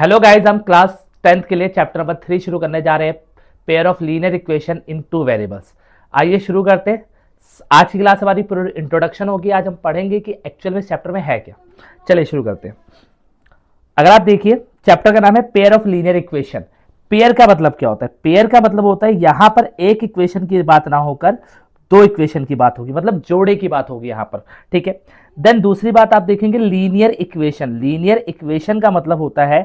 Hello guys, हम class 10th के लिए चैप्टर नंबर 3 शुरू करने जा रहे हैं, pair of linear equation in two variables. आइए शुरू करते हैं। आज की क्लास हमारी पूरी इंट्रोडक्शन होगी। आज हम पढ़ेंगे कि एक्चुअल में इस चैप्टर में है क्या। चलिए शुरू करते हैं। अगर आप देखिए, चैप्टर का नाम है pair of linear equation. Pair का मतलब क्या होता है? पेयर का मतलब होता है यहां पर एक इक्वेशन की बात ना होकर दो इक्वेशन की बात होगी, मतलब जोड़े की बात होगी यहां पर। ठीक है। देन दूसरी बात आप देखेंगे, लीनियर इक्वेशन। लीनियर इक्वेशन का मतलब होता है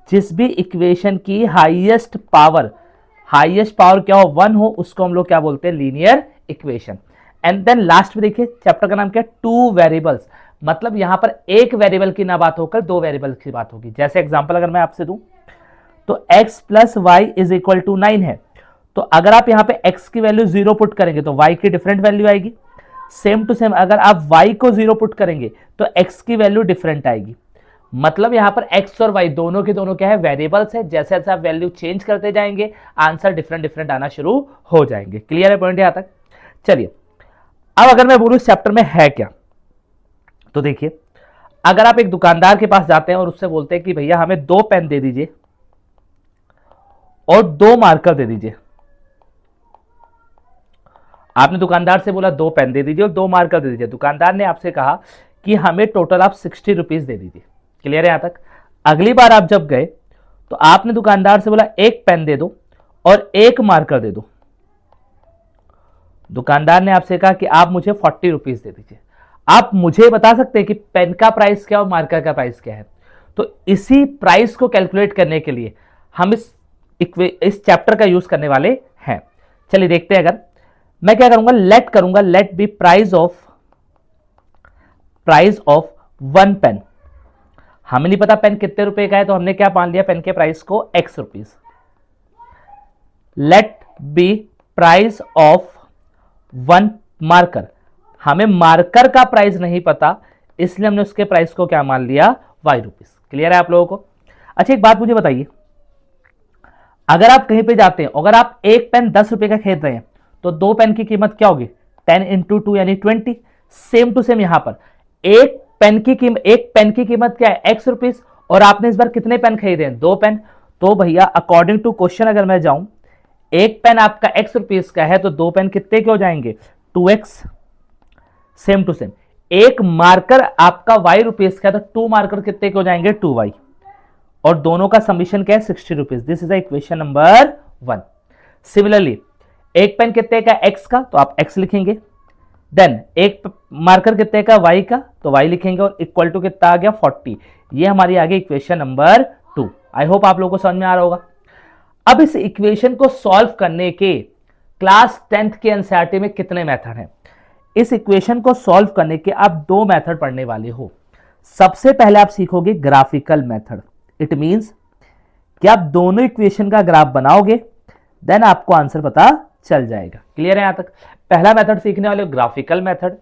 जिस भी इक्वेशन की हाईएस्ट पावर क्या हो, 1 हो, उसको हम लोग क्या बोलते हैं? Linear equation. And then last में देखिए, चैप्टर का नाम क्या है? Two variables. मतलब यहां पर एक वेरिएबल की ना बात होकर दो वेरिएबल की बात होगी। जैसे एग्जांपल अगर मैं आपसे दूं तो x plus y is equal to 9 है। तो अगर आप यहां पे x की वैल्यू 0 पुट करेंगे तो y की डिफरेंट वैल्यू आएगी। सेम टू सेम अगर आप y को 0 पुट करेंगे तो x की वैल्यू डिफरेंट आएगी। मतलब यहां पर x और y दोनों के दोनों क्या है? वेरिएबल्स है। जैसे जैसे आप वैल्यू चेंज करते जाएंगे आंसर डिफरेंट डिफरेंट आना शुरू हो जाएंगे। क्लियर है पॉइंट यहां तक? चलिए, अब अगर मैं बोलूं इस चैप्टर में है क्या, तो देखिए, अगर आप एक दुकानदार के पास जाते हैं और उससे बोलते हैं कि भैया हमें 2 पेन दे दीजिए और 2 मार्कर दे दीजिए। आपने दुकानदार से बोला 2 पेन दे दीजिए और 2 मार्कर दे दीजिए। दुकानदार ने आपसे कहा कि हमें टोटल आप 60 रुपीज दे दीजिए। क्लियर है यहां तक? अगली बार आप जब गए तो आपने दुकानदार से बोला 1 पेन दे दो और 1 मार्कर दे दो। दुकानदार ने आपसे कहा कि आप मुझे 40 रुपीज दे दीजिए। आप मुझे बता सकते हैं कि पेन का प्राइस क्या और मार्कर का प्राइस क्या है? तो इसी प्राइस को कैलकुलेट करने के लिए हम इस चैप्टर का यूज करने वाले हैं। चलिए देखते हैं। अगर मैं क्या करूंगा, let be price of 1 pen. हमें नहीं पता पेन कितने रुपए का है, तो हमने क्या मान लिया पेन के प्राइस को x rupees. Let be price of 1 marker. हमें मार्कर का प्राइस नहीं पता, इसलिए हमने उसके प्राइस को क्या मान लिया? y rupees. क्लियर है आप लोगों को? अच्छा, एक बात मुझे बताइए, अगर आप कहीं पे जाते हैं, अगर आप एक पेन 10 रुपए का खरीद रहे हैं तो 2 पेन की कीमत क्या होगी? 10 इंटू 2 यानी 20। सेम टू सेम यहां पर एक पेन की कीमत क्या है? x rupees. और आपने इस बार कितने पेन खरीदे हैं? 2 पेन। तो भैया अकॉर्डिंग टू क्वेश्चन अगर मैं जाऊं, एक पेन आपका x रुपीज का है तो 2 पेन कितने के हो जाएंगे? 2x। सेम टू सेम एक मार्कर आपका y रुपीज का है तो 2 मार्कर कितने के हो जाएंगे? 2y। और दोनों का समीशन क्या है? 60 rupees. This is equation number 1। Similarly एक पेन कितने का? x का, तो आप x लिखेंगे। देन एक मार्कर कितने का? y का, तो y लिखेंगे। और इक्वल टू कितना आ गया? 40। ये हमारी आ गई इक्वेशन नंबर 2। आई होप आप लोगों को समझ में आ रहा होगा। अब इस इक्वेशन को सॉल्व करने के क्लास 10th के एनसीईआरटी में कितने मेथड हैं? इस इक्वेशन को सॉल्व करने के आप 2 मेथड पढ़ने वाले हो। सबसे पहले आप सीखोगे ग्राफिकल मेथड। इट मींस कि आप दोनों इक्वेशन का ग्राफ बनाओगे, देन आपको आंसर पता चल जाएगा। क्लियर है यहां तक? पहला मेथड सीखने वाले ग्राफिकल मेथड।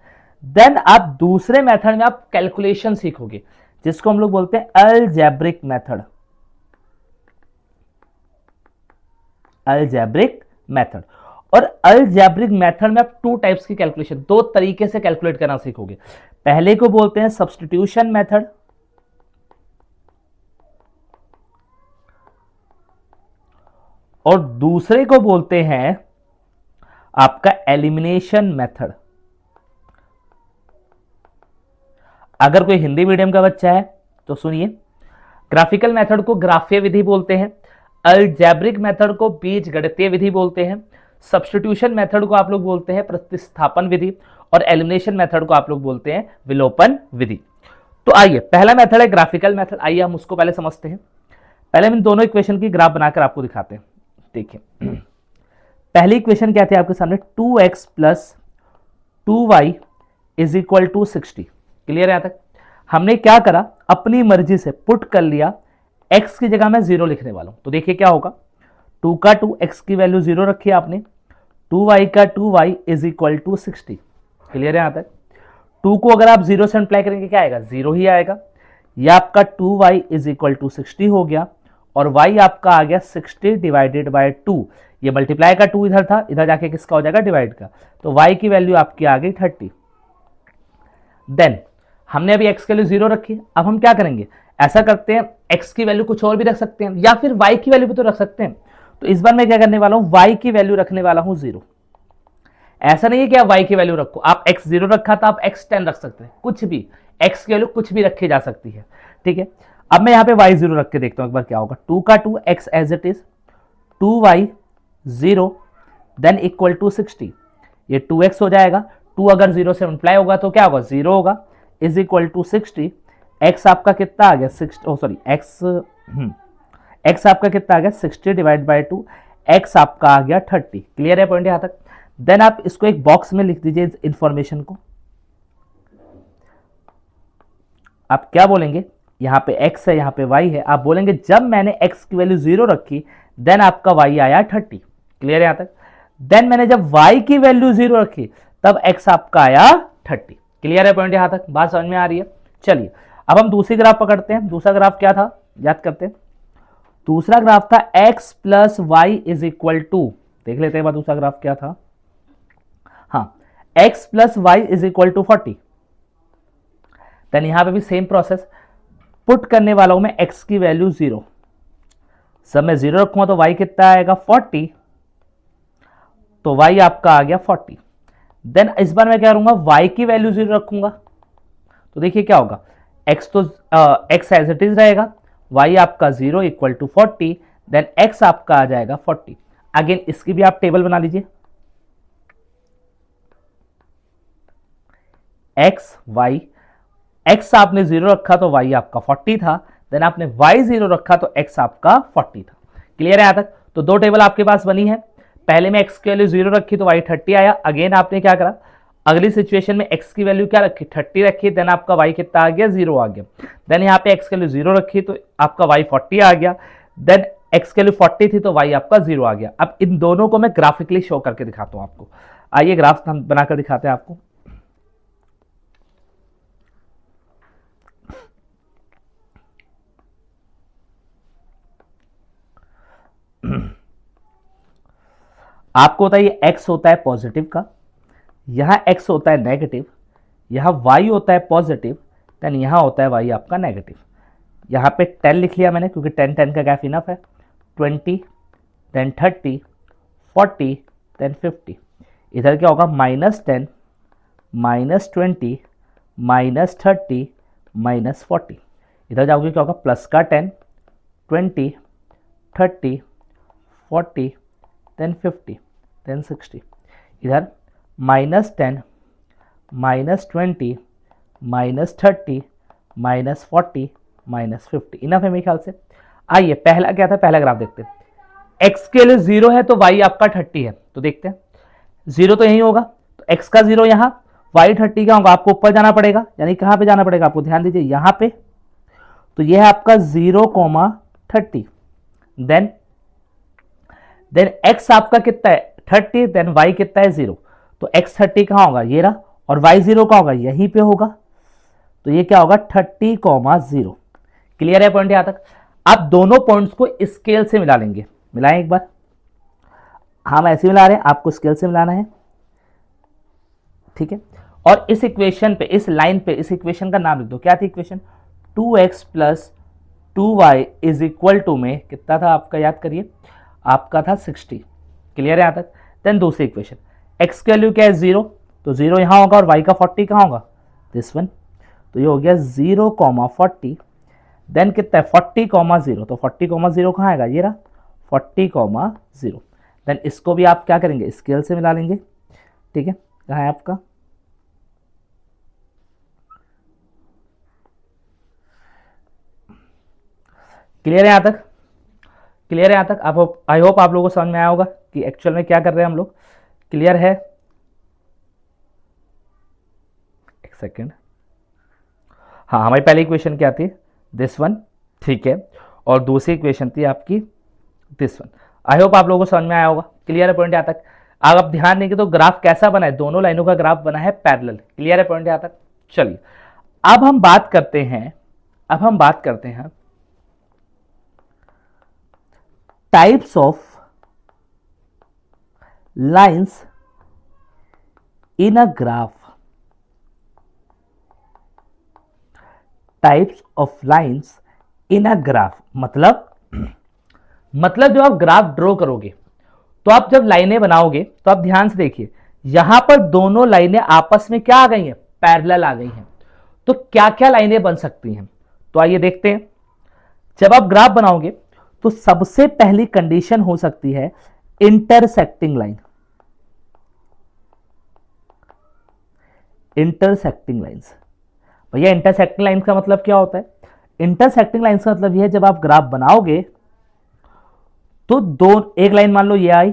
देन आप दूसरे मेथड में आप कैलकुलेशन सीखोगे, जिसको हम लोग बोलते हैं अलजेब्रिक मेथड। Algebraic method. और अलजेब्रिक मेथड में आप 2 टाइप्स की कैलकुलेशन, 2 तरीके से कैलकुलेट करना सीखोगे। पहले को बोलते हैं सब्स्टिट्यूशन मेथड, और दूसरे को बोलते हैं आपका एलिमिनेशन मेथड। अगर कोई हिंदी मीडियम का बच्चा है तो सुनिए, ग्राफिकल मेथड को ग्राफ्य विधि बोलते हैं, अलजेब्रिक मेथड को बीजगणितीय विधि बोलते हैं, सब्स्टिट्यूशन मेथड को आप लोग बोलते हैं प्रतिस्थापन विधि, और एलिमिनेशन मेथड को आप लोग बोलते हैं विलोपन विधि। तो आइए, पहला मेथड है ग्राफिकल मेथड। आइए हम उसको पहले समझते हैं। पहले हम इन दोनों इक्वेशन की ग्राफ बनाकर आपको दिखाते हैं। देखिए, पहली इक्वेशन क्या थी आपके सामने? 2x plus 2y is equal to 60। Clear है यहां तक? हमने क्या करा, अपनी मर्जी से पुट कर लिया, x की जगह मैं 0 लिखने वाला हूं। तो देखिए क्या होगा, 2 का 2, x की वैल्यू 0 रखी आपने, 2y का 2y is equal to 60। Clear है यहां तक? 2 को अगर आप 0 से मल्टीप्लाई करेंगे क्या आएगा? 0 ही आएगा। यह आपका 2y इज इक्वल टू 60 हो गया, और y आपका आ गया 60 डिवाइडेड बाय 2। ये मल्टीप्लाई का 2 इधर था, इधर जाके किसका हो जाएगा? डिवाइड का। तो y की वैल्यू आपकी आ गई 30। देन हमने अभी x के लिए 0 रखी, अब हम क्या करेंगे? ऐसा करते हैं, x की वैल्यू कुछ और भी रख सकते हैं या फिर y की वैल्यू भी तो रख सकते हैं। तो इस बार मैं क्या करने वाला हूं, y की वैल्यू रखने वाला हूं 0। ऐसा नहीं है कि आप y की वैल्यू रखो, आप x 0 रखा था आप x 10 रख सकते हैं, कुछ भी x की वैल्यू कुछ भी रखी जा सकती है, ठीक है। अब मैं यहाँ पे y 0 रख के देखता हूँ एक बार क्या होगा। 2 का 2 x as it is 2y 0 then equal to 60, ये 2x हो जाएगा। 2 अगर 0 से मल्टीप्लाई होगा तो क्या होगा, 0 होगा, इज इक्वल टू 60। x आपका कितना आ गया 6, सॉरी x आपका कितना आ गया 60 डिवाइड बाई 2, x आपका आ गया 30। क्लियर है पॉइंट यहां तक। देन आप इसको एक बॉक्स में लिख दीजिए इस इंफॉर्मेशन को। आप क्या बोलेंगे, यहाँ पे x है यहाँ पे y है, आप बोलेंगे जब मैंने x की वैल्यू 0 रखी देन आपका y आया 30। क्लियर है यहां तक। देन मैंने जब y की वैल्यू 0 रखी तब x आपका आया 30। क्लियर है पॉइंट यहां तक, बात समझ में आ रही है। चलिए अब हम दूसरी ग्राफ पकड़ते हैं। दूसरा ग्राफ क्या था याद करते हैं। दूसरा ग्राफ था x plus y is equal to, देख लेते हैं दूसरा ग्राफ क्या था। हाँ, x plus y is equal to 40। Then यहां पे भी सेम प्रोसेस, पुट करने वाला हूं मैं x की वैल्यू 0। सब मैं 0 रखूंगा तो y कितना आएगा 40, तो y आपका आ गया 40। देन इस बार मैं क्या करूंगा, y की वैल्यू 0 रखूंगा तो देखिए क्या होगा, x तो x एज इट इज रहेगा, y आपका 0 इक्वल टू 40, देन x आपका आ जाएगा 40। अगेन इसकी भी आप टेबल बना लीजिए, x y, x आपने 0 रखा तो y आपका 40 था, देन आपने y 0 रखा तो x आपका 40 था। क्लियर है यहां तक। तो दो टेबल आपके पास बनी है, पहले में x की वैल्यू 0 रखी तो y 30 आया। अगेन आपने क्या करा, अगली सिचुएशन में x की वैल्यू क्या रखी 30 रखी, देन आपका y कितना आ गया 0 आ गया। देन यहाँ पे x की वैल्यू 0 रखी तो आपका y 40 आ गया, देन x की वैल्यू 40 थी तो y आपका 0 आ गया। अब इन दोनों को मैं ग्राफिकली शो करके दिखाता हूं आपको। आइए ग्राफ हम बनाकर दिखाते हैं आपको। आपको होता है ये x होता है पॉजिटिव का, यहां x होता है नेगेटिव, यहां y होता है पॉजिटिव, देन यहां होता है y आपका नेगेटिव। यहां पे 10 लिख लिया मैंने क्योंकि 10 10 का गैप इनफ है। 20 देन 30 40 देन 50। इधर क्या होगा -10 -20 -30 -40। इधर जाओगे क्या होगा प्लस का 10 20 30 40 देन 50 देन 60। इधर -10 -20 -30 -40 -50। इनफ है मेरे ख्याल से। आइए पहला क्या था, पहला ग्राफ देखते हैं। x के लिए 0 है तो y आपका 30 है, तो देखते हैं 0 तो यही होगा, तो x का 0 यहां, y 30 क्या होगा, आपको ऊपर जाना पड़ेगा, यानी कहां पे जाना पड़ेगा आपको, ध्यान दीजिए यहां पे। तो यह है आपका 0,30। देन x आपका कितना है 30, देन y कितना है 0, तो x 30 कहां होगा ये रहा, और y 0 कहां होगा यहीं पे होगा, तो ये क्या होगा 30,0। क्लियर है पॉइंट यहां तक। आप दोनों पॉइंट्स को स्केल से मिला लेंगे, मिलाएं एक बार। हम ऐसे मिला रहे हैं, आपको स्केल से मिलाना है, ठीक है। और इस इक्वेशन पे, इस लाइन पे, इस इक्वेशन का नाम लिख दो, क्या थी equation, 2x plus 2y is equal to में कितना था आपका, याद करिए, आपका था 60। क्लियर है यहां तक। देन दूसरी इक्वेशन, x की वैल्यू क्या है 0, तो 0 यहां होगा, और y का 40 कहां होगा, दिस वन, तो ये हो गया 0,40। देन कितना है 40,0, तो 40,0 कहां आएगा, ये रहा 40,0। देन इसको भी आप क्या करेंगे, स्केल से मिला लेंगे, ठीक है। कहां है आपका, क्लियर है यहां तक, क्लियर है यहां तक। आप, आई होप आप लोगों को समझ में आया होगा कि एक्चुअल में क्या कर रहे हैं हम लोग। क्लियर है, एक सेकेंड। हाँ, हमारी पहली इक्वेशन क्या थी, दिस वन, ठीक है, और दूसरी इक्वेशन थी आपकी दिस वन। आई होप आप लोगों को समझ में आया होगा। क्लियर है पॉइंट यहां तक। अगर आप ध्यान देंगे तो ग्राफ कैसा बना है, दोनों लाइनों का ग्राफ बना है पैरेलल। क्लियर है पॉइंट यहां तक। चलिए अब हम बात करते हैं, अब हम बात करते हैं types of lines in a graph, types of lines in a graph, मतलब जब आप ग्राफ ड्रॉ करोगे तो आप जब लाइनें बनाओगे तो आप ध्यान से देखिए, यहां पर दोनों लाइनें आपस में क्या आ गई हैं, पैरेलल आ गई हैं। तो क्या क्या लाइनें बन सकती हैं, तो आइए देखते हैं। जब आप ग्राफ बनाओगे तो सबसे पहली कंडीशन हो सकती है इंटरसेक्टिंग लाइन। इंटरसेक्टिंग लाइंस, भैया इंटरसेक्टिंग लाइंस का मतलब क्या होता है? इंटरसेक्टिंग लाइंस का मतलब यह है, जब आप ग्राफ बनाओगे तो दो, एक लाइन मान लो ये आई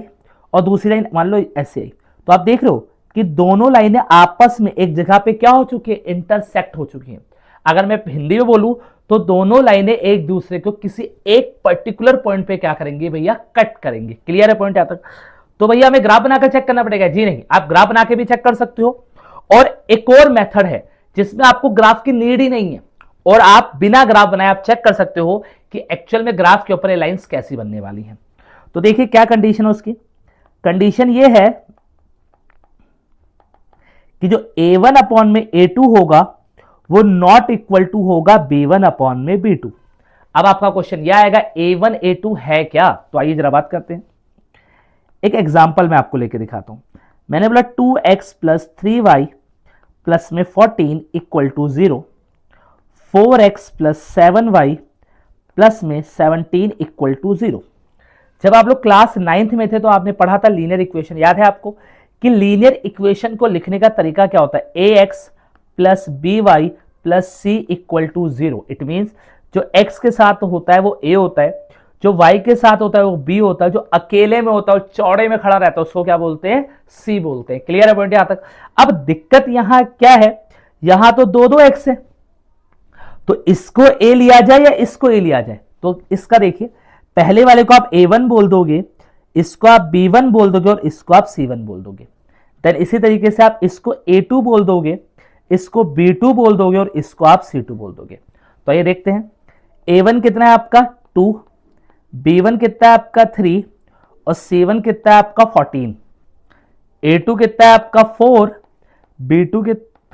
और दूसरी लाइन मान लो ऐसे आई, तो आप देख रहे हो कि दोनों लाइनें आपस में एक जगह पे क्या हो चुकी है, इंटरसेक्ट हो चुकी हैं। अगर मैं हिंदी में बोलूं तो दोनों लाइनें एक दूसरे को किसी एक पर्टिकुलर पॉइंट पे क्या करेंगे भैया, कट करेंगे। क्लियर है पॉइंट यहां तक? तो भैया हमें ग्राफ बनाकर चेक करना पड़ेगा? जी नहीं, आप ग्राफ बना के भी चेक कर सकते हो, और एक और मेथड है जिसमें आपको ग्राफ की नीड ही नहीं है और आप बिना ग्राफ बनाए आप चेक कर सकते हो कि एक्चुअल में ग्राफ के ऊपर ये लाइंस कैसी बनने वाली हैं। तो देखिए क्या कंडीशन है उसकी। कंडीशन ये है कि जो a1 अपॉन में a2 होगा वो नॉट इक्वल टू होगा b1 अपॉन में b2। अब आपका क्वेश्चन यह आएगा a1 a2 है क्या? तो आइए जरा बात करते हैं। एक एग्जांपल मैं आपको लेके दिखाता हूं। मैंने बोला 2x प्लस 3y प्लस में 14 equal to 0, 4x plus 7y plus में 17 इक्वल टू 0। जब आप लोग क्लास 9th में थे तो आपने पढ़ा था लीनियर इक्वेशन, याद है आपको कि लीनियर इक्वेशन को लिखने का तरीका क्या होता है, ax plus by plus c equal to 0। It means जो x के साथ होता है वो a होता है, जो y के साथ होता है वो b होता है, जो अकेले में होता है चौड़े में खड़ा रहता है उसको क्या बोलते हैं, c बोलते हैं। क्लियर है पॉइंट यहां तक? अब दिक्कत यहां क्या है, यहां तो दो x है, तो इसको a लिया जाए या इसको a लिया जाए? तो इसका देखिए, पहले वाले को आप a1 बोल दोगे, इसको आप b1 बोल दोगे और इसको आप c1 बोल दोगे। देन इसी तरीके से आप इसको a2 बोल दोगे, इसको b2 बोल दोगे और इसको आप c2 बोल दोगे। तो ये देखते हैं, a1 कितना है आपका 2, b1 कितना है आपका 3 और c1 कितना है आपका 14, a2 कितना है आपका 4, b2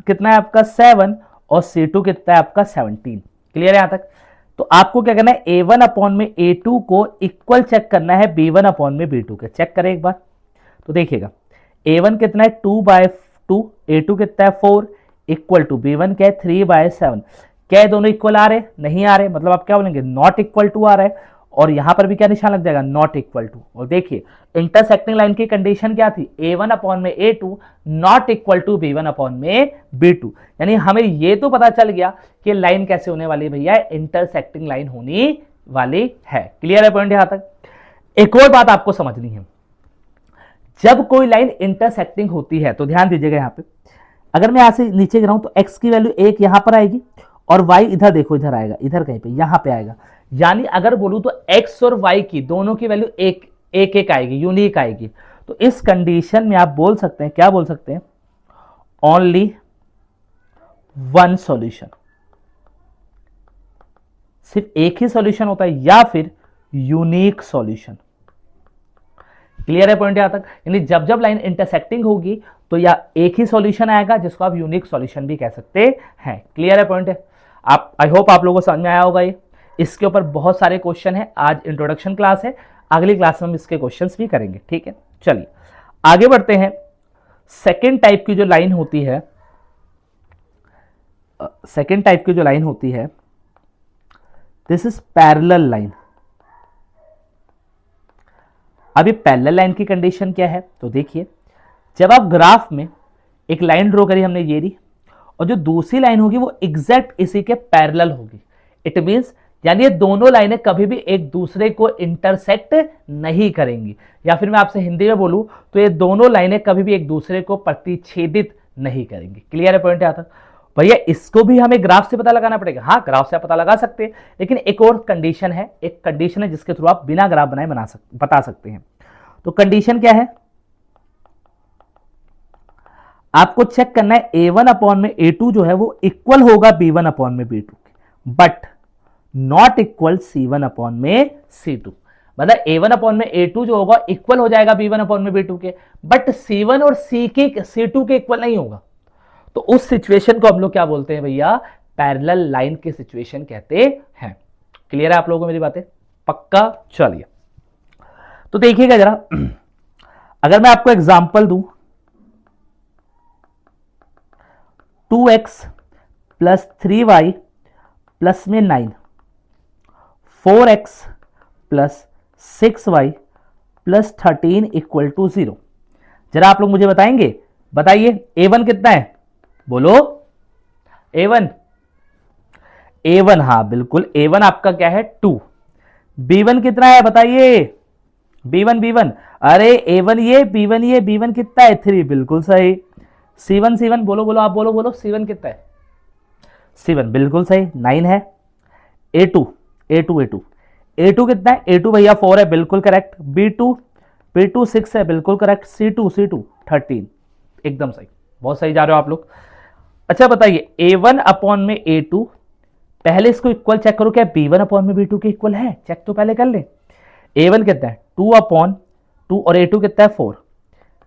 कितना है आपका 7 और c2 कितना है आपका 17। क्लियर है यहां तक? तो आपको क्या करना है, a1 अपॉन में a2 को इक्वल चेक करना है b1 अपॉन में b2 के। चेक करें एक बार तो देखिएगा, a1 कितना है 2/2, a2 कितना है 4 इक्वल टू b1 क्या है 3/7। क्या है दोनों इक्वल आ रहे? नहीं आ रहे, मतलब आप क्या बोलेंगे, नॉट इक्वल टू आ रहा है। और यहां पर भी क्या निशान लग जाएगा, नॉट इक्वल टू। और देखिए इंटरसेक्टिंग लाइन की कंडीशन क्या थी, a1 अपॉन में a2 not equal to b1 upon में b2। यानी हमें ये तो पता चल गया कि लाइन कैसे होने वाली है भैया, इंटरसेक्टिंग लाइन होने वाली है। क्लियर है पॉइंट यहां तक? एक और बात आपको समझनी है, जब कोई लाइन इंटरसेक्टिंग होती है तो ध्यान दीजिएगा, यहां पे अगर मैं यहां से नीचे गिराऊं तो x की वैल्यू 1 यहां पर आएगी और y इधर देखो, इधर आएगा, इधर कहीं पे यहां पे आएगा। यानी अगर बोलूं तो x और y की दोनों की वैल्यू एक एक एक आएगी, यूनिक आएगी। तो इस कंडीशन में आप बोल सकते हैं, क्या बोल सकते हैं, ओनली वन सॉल्यूशन, सिर्फ एक ही सॉल्यूशन होता है या फिर यूनिक सॉल्यूशन। क्लियर है पॉइंट यहां तक? यानी जब जब लाइन इंटरसेक्टिंग होगी तो या एक ही सॉल्यूशन आएगा जिसको आप यूनिक सॉल्यूशन भी कह सकते हैं। क्लियर है पॉइंट? आप, आई होप आप लोगों को समझ में आया होगा ये। इसके ऊपर बहुत सारे क्वेश्चन है, आज इंट्रोडक्शन क्लास है, अगली क्लास में हम इसके क्वेश्चंस भी करेंगे। ठीक है, चलिए आगे बढ़ते हैं। सेकेंड टाइप की जो लाइन होती है, सेकेंड टाइप की जो लाइन होती है, दिस इज पैरेलल लाइन। अभी पैरेलल लाइन की कंडीशन क्या है, तो देखिए जब आप ग्राफ में एक लाइन ड्रॉ करी हमने ये रही, और जो दूसरी लाइन होगी वो एग्जैक्ट इसी के पैरेलल होगी। इट मींस यानी ये दोनों लाइनें कभी भी एक दूसरे को इंटरसेक्ट नहीं करेंगी, या फिर मैं आपसे हिंदी में बोलूं तो ये दोनों लाइनें कभी भी एक दूसरे को प्रतिच्छेदित नहीं करेंगी। क्लियर है पॉइंट यहां तक? भैया इसको भी हमें ग्राफ से पता लगाना पड़ेगा। हाँ, ग्राफ से पता लगा सकते हैं, लेकिन एक और कंडीशन है, एक कंडीशन है जिसके थ्रू आप बिना ग्राफ बनाए बता सकते हैं। तो कंडीशन क्या है, आपको चेक करना है a1 अपॉन में a2 जो है वो इक्वल होगा b1 अपॉन में b2 के, but not equal c1 upon में c2। मतलब a1 अपॉन में a2 जो होगा इक्वल हो जाएगा b1 अपॉन में b2 के, बट c1 और c2 के इक्वल नहीं होगा। तो उस सिचुएशन को हम लोग क्या बोलते हैं भैया, पैरेलल लाइन की सिचुएशन कहते हैं। क्लियर है आप लोगों को मेरी बातें? पक्का? चलिए तो देखिएगा जरा, अगर मैं आपको एग्जांपल दूं, 2x प्लस 3y प्लस में 9, 4x plus 6y plus 13 equal to 0। जरा आप लोग मुझे बताएंगे, बताइए a1 कितना है, बोलो a1। a1 हाँ बिल्कुल, a1 आपका क्या है 2। b1 कितना है बताइए, b1 अरे a1 ये b1 कितना है 3, बिल्कुल सही। c1 बोलो बोलो, आप बोलो बोलो, c1 कितना है, c1 बिल्कुल सही 9 है। a2 a2 कितना है, a2 भैया 4 है, बिल्कुल करेक्ट। b2 6 है, बिल्कुल करेक्ट। c2 13, एकदम सही, बहुत सही जा रहे हो आप लोग। अच्छा बताइए a1 अपॉन में a2, पहले इसको इक्वल चेक करो, क्या b1 अपॉन में b2 के इक्वल है, चेक तो पहले कर ले। a1 कितना है 2 अपॉन 2 और a2 कितना है 4,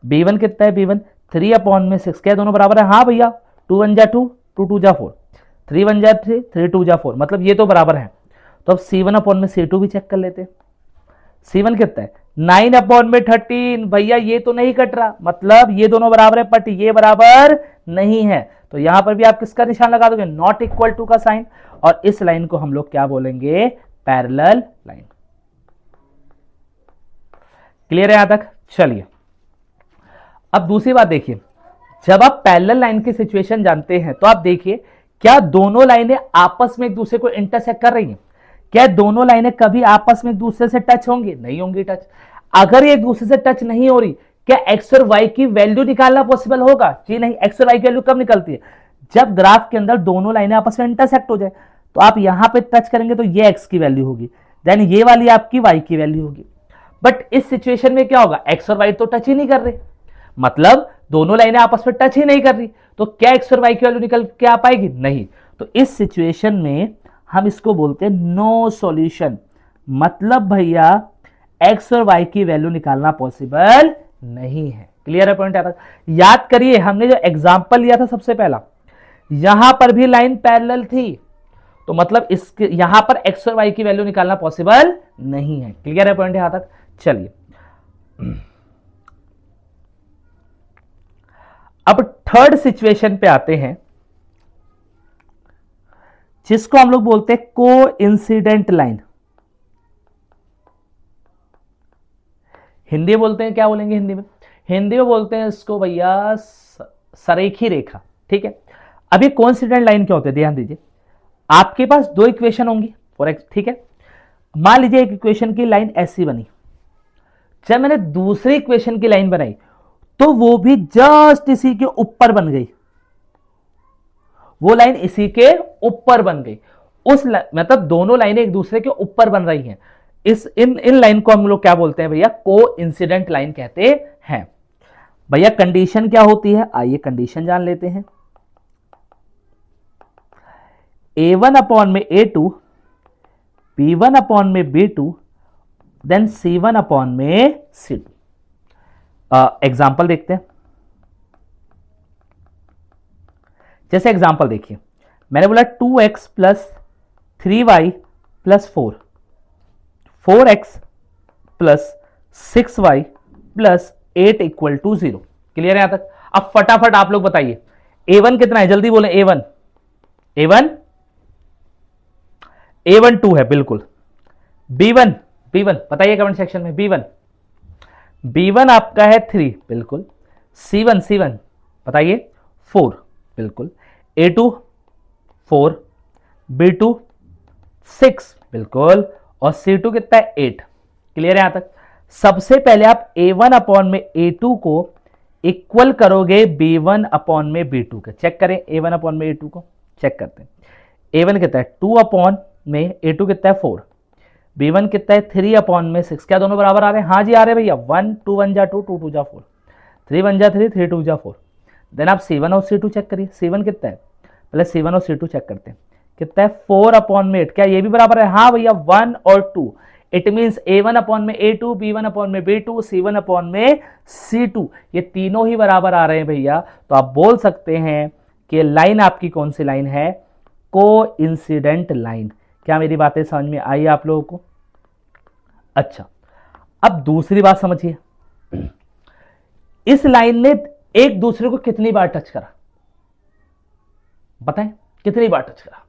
b1 कितना है b1 3 अपॉन में 6, क्या दोनों बराबर है, हाँ भैया 2 1 जा 2, 2 2 जा 4, 3 1 जा 3, 3 2 जा 4, मतलब ये तो बराबर है। तो अब c1 अपॉन में c2 भी चेक कर लेते हैं। c1 कितना है 9 अपॉन में 13, भैया ये तो नहीं कट रहा, मतलब ये दोनों बराबर है बट ये बराबर नहीं है, तो यहां पर भी आप किसका निशान लगा दोगे, नॉट इक्वल टू का साइन, और इस लाइन को हम लोग क्या बोलेंगे, पैरेलल लाइन। क्लियर है यहां तक? चलिए अब दूसरी बात देखिए, जब आप पैरेलल लाइन की सिचुएशन जानते हैं तो आप देखिए क्या दोनों लाइनें आपस में एक दूसरे को इंटरसेक्ट कर रही हैं, क्या दोनों लाइनें कभी आपस में एक दूसरे से टच होंगी, नहीं होंगी टच। अगर ये एक दूसरे से टच नहीं हो रही, क्या एक्स और वाई की वैल्यू निकालना पॉसिबल होगा, जी नहीं। एक्स और वाई की वैल्यू कब निकलती है, जब ग्राफ के अंदर दोनों लाइनें आपस में इंटरसेक्ट हो जाए, तो आप यहां पे टच करेंगे तो ये एक्स की वैल्यू होगी, देन ये वाली आपकी वाई की वैल्यू होगी। बट इस सिचुएशन में क्या होगा, एक्स और वाई तो टच ही नहीं कर रहे, मतलब दोनों लाइनें आपस में टच ही नहीं कर रही, तो क्या एक्स और वाई की वैल्यू निकल के आ पाएगी, नहीं। तो इस सिचुएशन में हम इसको बोलते हैं नो सॉल्यूशन, मतलब भैया एक्स और वाई की वैल्यू निकालना पॉसिबल नहीं है। क्लियर है पॉइंट? याद करिए हमने जो एग्जांपल लिया था सबसे पहला, यहां पर भी लाइन पैरेलल थी, तो मतलब इसके यहां पर एक्स और वाई की वैल्यू निकालना पॉसिबल नहीं है। क्लियर है पॉइंट यहां तक? चलिए अब थर्ड सिचुएशन पे आते हैं, जिसको हम लोग बोलते हैं कोइंसिडेंट लाइन। हिंदी में बोलते हैं, क्या बोलेंगे हिंदी में, हिंदी में बोलते हैं इसको भैया सरेखी रेखा। ठीक है, अब ये कोइंसिडेंट लाइन क्या होते हैं, ध्यान दीजिए, आपके पास दो इक्वेशन होंगी फॉर एक्स, ठीक है। मान लीजिए एक इक्वेशन की लाइन ऐसी बनी, जब मैंने दूसरी इक्वेशन की लाइन बनाई तो वो भी जस्ट इसी के ऊपर बन गई, वो लाइन इसी के ऊपर बन गई, मतलब दोनों लाइनें एक दूसरे के ऊपर बन रही हैं। इन लाइन को हम लोग क्या बोलते हैं भैया, कोइंसिडेंट लाइन कहते हैं। भैया कंडीशन क्या होती है, आइए कंडीशन जान लेते हैं। a1 अपॉन में a2, b1 अपॉन में b2, देन c1 अपॉन में c2। एग्जाम्पल देखते हैं। जैसे एग्जाम्पल देखिए, मैंने बोला 2x plus 3y plus 4, 4x plus 6y plus 8 equal to 0। Clear है यहां तक? अब फटाफट आप लोग बताइए a1 कितना है, जल्दी बोले। a1 2 है बिल्कुल। b1 बताइए कमेंट सेक्शन में। b1 आपका है 3 बिल्कुल। c1 बताइए 4 बिल्कुल। a2 4, b2 6 बिल्कुल, और c2 कितना है 8। क्लियर है यहां तक? सबसे पहले आप a1 अपॉन में a2 को इक्वल करोगे b1 अपॉन में b2 के। चेक करें a1 अपॉन में a2 को, चेक करते हैं। a1 कितना है 2 अपॉन में a2 कितना है 4, b1 कितना है 3 अपॉन में 6, क्या दोनों बराबर आ रहे हैं, हाँ जी आ रहे हैं भैया। 1 2 1 जा 2, 2 2 जा 4, 3 1 जा 3, 3 2 जा 4। देन आप c1 और c2 चेक करिए, c1 कितना है, पहले c1 और c2 चेक करते हैं, कितना है 4 अपॉन में 8, क्या ये भी बराबर है, हाँ भैया 1 और 2। इट मींस a1 अपॉन में a2, b1 अपॉन में b2, c1 अपॉन में c2, ये तीनों ही बराबर आ रहे हैं भैया। तो आप बोल सकते हैं कि लाइन आपकी कौन सी लाइन है, कोइंसिडेंट लाइन। क्या मेरी बातें समझ में आई आप लोगों को? अच्छा, अब दूसरी बात समझिए, इस लाइन ने एक दूसरे को कितनी बार टच करा? बताएं कितनी बार टच करा?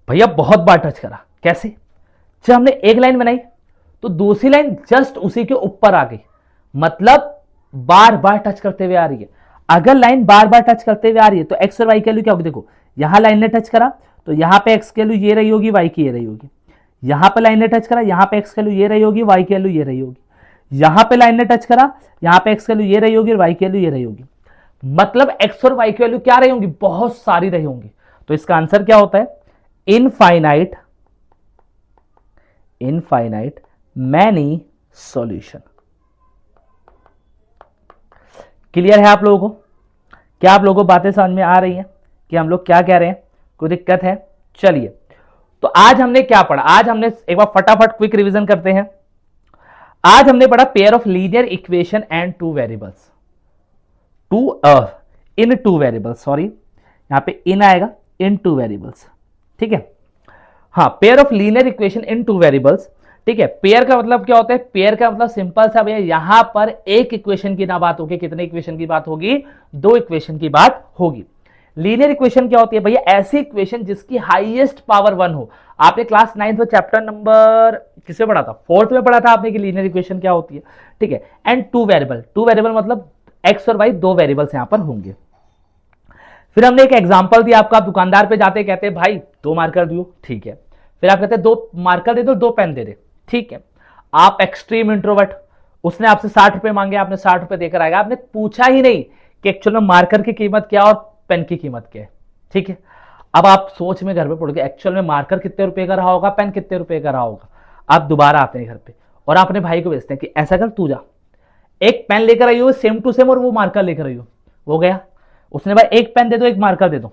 भैया बहुत बार टच करा। कैसे? जब हमने एक लाइन बनाई तो दूसरी लाइन जस्ट उसी के ऊपर आ गई, मतलब बार बार टच करते हुए आ रही है। अगर लाइन बार बार टच करते हुए आ रही है तो एक्स और वाई की वैल्यू क्या होगी? देखो यहां लाइन ने टच करा तो यहां पे एक्स की वैल्यू ये रही होगी, वाई की ये रही होगी। यहां पे लाइन ने टच करा, यहां पे एक्स की वैल्यू ये रही होगी, वाई की वैल्यू ये रही होगी। यहां पे लाइन ने टच करा, यहां पे एक्स की वैल्यू ये रही होगी और वाई की वैल्यू ये रही होगी। मतलब एक्स और वाई की वैल्यू क्या रही होंगी? बहुत सारी रही होंगी। तो इसका आंसर क्या होता है? Infinite many solution. क्लियर है आप लोगों को? क्या आप लोगों को बातें समझ में आ रही हैं कि हम लोग क्या कह रहे हैं? कोई दिक्कत है? चलिए, तो आज हमने क्या पढ़ा? आज हमने एक बार फटाफट क्विक रिवीजन करते हैं। आज हमने पढ़ा pair of linear equation and two variables, in two variables, sorry यहां पे इन आएगा, इन टू वेरिएबल्स। ठीक है, हाँ, pair of linear equation in two variables. ठीक है, पेयर का मतलब क्या होता है? पेयर का मतलब सिंपल सा भैया, यहां पर एक इक्वेशन की ना बात होगी, कितने इक्वेशन की बात होगी? दो इक्वेशन की बात होगी। लीनियर इक्वेशन क्या होती है भैया? ऐसी इक्वेशन जिसकी हाईएस्ट पावर 1 हो। आपने क्लास 9th में चैप्टर नंबर किसमें पढ़ा था? 4th में पढ़ा था आपने कि लीनियर इक्वेशन क्या होती है। ठीक है, एंड टू वेरिएबल मतलब एक्स और वाई दो वेरिएबल्स यहां पर होंगे। फिर हमने एक एग्जांपल दिया आपका, दुकानदार पे जाते कहते हैं भाई 2 मार्कर दियो, ठीक है। फिर आप कहते हैं 2 मार्कर दे दो, 2 पेन दे दे, ठीक है। आप एक्सट्रीम इंट्रोवर्ट, उसने आपसे 60 रुपए मांगे, आपने 60 रुपए देकर आएगा, आपने पूछा ही नहीं कि एक्चुअल में मार्कर की कीमत क्या और पेन की कीमत क्या है, ठीक है। अब आप सोच में घर पे पड़ गए, एक्चुअल में मार्कर कितने रुपए का रहा होगा, पेन कितने रुपए का रहा होगा। आप दोबारा आते हैं घर पे और अपने भाई को भेजते हैं कि ऐसा कर, तू जा एक पेन लेकर आई हो सेम टू सेम और वो मार्कर लेकर आई हो। वो गया, उसने भाई एक पेन दे दो, एक मार्कर दे दो,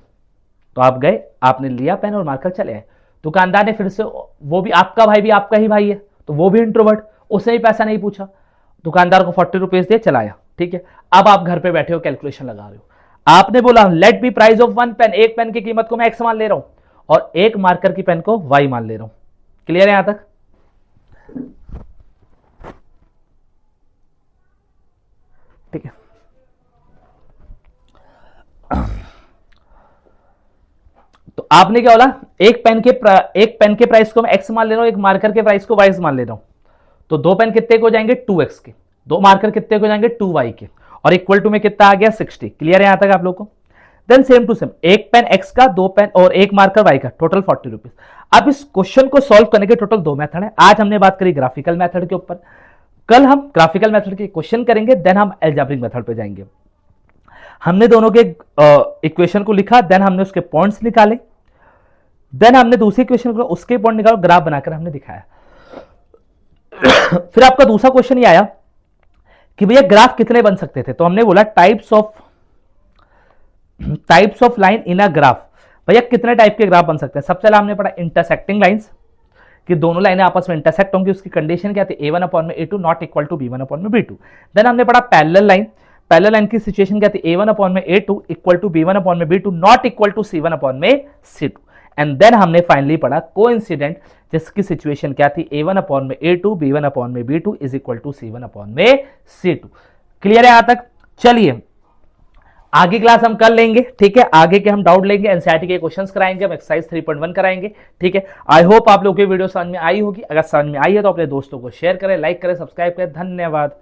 तो आप गए, आपने लिया पेन और मार्कर, चले आए। दुकानदार ने फिर से, वो भी आपका भाई भी आपका ही भाई है, तो वो भी इंट्रोवर्ट, उसने भी पैसा नहीं पूछा, दुकानदार को 40 रुपीज दिए, चलाया, ठीक है। अब आप घर पे बैठे हो, कैलकुलेशन लगा रहे हो। आपने बोला let be price of 1 pen, एक पेन की कीमत को मैं एक्स मान ले रहा हूं और एक मार्कर की पेन को वाई मान ले रहा हूं। क्लियर है यहां तक? ठीक है, तो आपने क्या बोला? एक पेन के प्राइस को मैं एक्स मान ले रहा हूं, एक मार्कर के प्राइस को वाई मान ले रहा हूं, तो दो पेन कितने को जाएंगे? 2x के, दो मार्कर कितने को जाएंगे? 2y के, और इक्वल टू में कितना आ गया? 60। क्लियर है यहां तक आप लोग को? देन सेम टू सेम, एक पेन x का, दो पेन और एक मार्कर y का, टोटल 40 रुपीज। अब इस क्वेश्चन को सॉल्व करने के टोटल 2 मेथड है। आज हमने बात करी ग्राफिकल मेथड के ऊपर, कल हम ग्राफिकल मेथड के क्वेश्चन करेंगे, देन हम एल्जेब्रिक मेथड पे जाएंगे। हमने दोनों के इक्वेशन को लिखा, देन हमने उसके पॉइंट्स निकाले, देन हमने दूसरी इक्वेशन को उसके पॉइंट निकाल, ग्राफ बनाकर हमने दिखाया। फिर आपका दूसरा क्वेश्चन ये आया कि भैया ग्राफ कितने बन सकते थे, तो हमने बोला types of line in a graph. भैया कितने टाइप के ग्राफ बन सकते हैं? सबसे पहले हमने पढ़ा इंटरसेक्टिंग लाइंस, कि दोनों लाइनें आपस में इंटरसेक्ट होंगी, उसकी कंडीशन क्या थी? a1 अपॉन में a2 not equal to b1 upon में b2। देन हमने पढ़ा पैरेलल लाइन की सिचुएशन क्या थी? a1 अपॉन में a2 equal to b1 upon में b2 not equal to c1 upon में c2। एंड देन हमने फाइनली पढ़ा कोइंसिडेंट, जिसकी सिचुएशन क्या थी? a1 अपॉन में a2 b1 अपॉन में b2 is equal to c1 upon में c2। क्लियर है यहां तक? चलिए आगे क्लास हम कर लेंगे, ठीक है। आगे के हम डाउट लेंगे, एनसीईआरटी के क्वेश्चंस कराएंगे, हम एक्सरसाइज 3.1 कराएंगे, ठीक है। आई होप आप लोगों की वीडियो समझ में आई होगी। अगर समझ में आई है तो अपने दोस्तों को शेयर करें, लाइक करें, सब्सक्राइब करें। धन्यवाद।